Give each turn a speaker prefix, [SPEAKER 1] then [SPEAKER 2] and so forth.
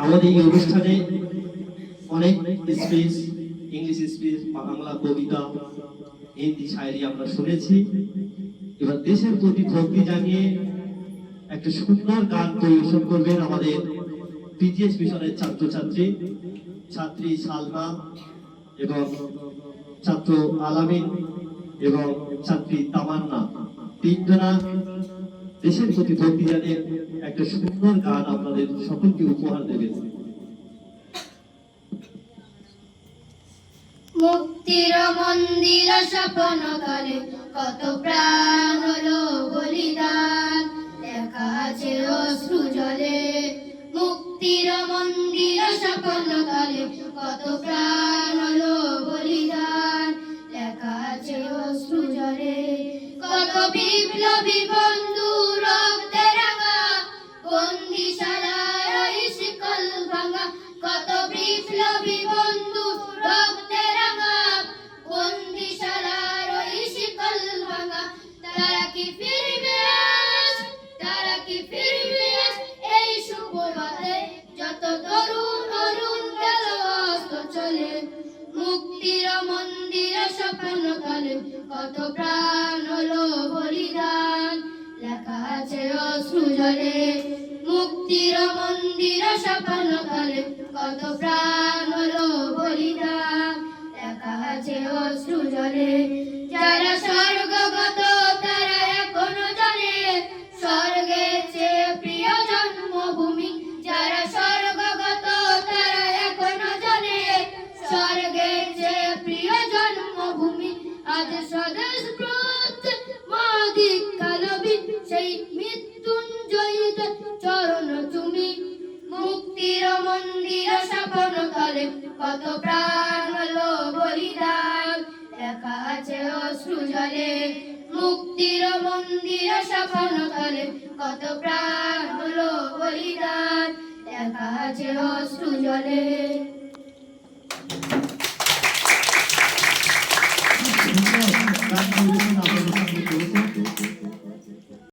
[SPEAKER 1] আমাদের এই অনুষ্ঠানে অনেক স্পিচ, ইংলিশ স্পিচ, বাংলা কবিতা, হিন্দি শায়রি আমরা শুনেছি। এবার দেশের প্রতি ভক্তি জানিয়ে একটা সুন্দর গান পরিবেশন করবেন আমাদের পিজিএস মিশনের ছাত্রী সালমা এবং ছাত্র আলামিন এবং ছাত্রী তামান্না, তিনজনা দেশের প্রতি ভক্তি জানিয়ে একটা সুন্দর গান আপনাদের সকলকে উপহার দেবেন।
[SPEAKER 2] মুক্তির মন্দির স্বপ্ন কালে কত প্রাণ হলো বলিদান, লেখা আছে অশ্রু জলে। মুক্তির মন্দির স্বপ্ন কালে কত প্রাণ হলো বলিদান, লেখা আছে অশ্রু জলে। কত বিপ্লবী বন্ধু রক্তে রাঙা, বন্দিশালায় ওই শিকল ভাঙা। কত বিপ্লবী বন্ধু রক্তে রাঙা, বন্দিশালার ওই শিকল ভাঙা। তারা কি ফিরবে আজ, তারা কি ফিরবে আজ এই সুপ্রভাতে, যত তরুণ অরুণ গেল অস্ত চলে। মুক্তির মন্দির স্বপ্ন কালে কত প্রাণ হলো বলিদান, লেখা আছে অশ্রু জলে। মুক্তির মন্দির স্বপ্ন কালে কত প্রাণ হলো বলিদান, লেখা আছে অশ্রু জলে। যারা স্বর্গগত তারা এখনো জানে স্বর্গের চেয়ে প্রিয় জন্মভূমি। যারা স্বর্গগত তারা এখনো জানে স্বর্গের চেয়ে প্রিয় জন্মভূমি। আজ স্বদেশ ব্রতে মা দীক্ষা নবী, সেই মৃত্যুঞ্জয়ীতে চরণ তুমি। মুক্তির মন্দির স্বপ্ন কালে কত প্রাণ হলো বলিদান, লেখা আছে অশ্রু জলে। মুক্তির মন্দির স্বপ্ন কালে কত প্রাণ হলো বলিদান, লেখা আছে অশ্রু জলে।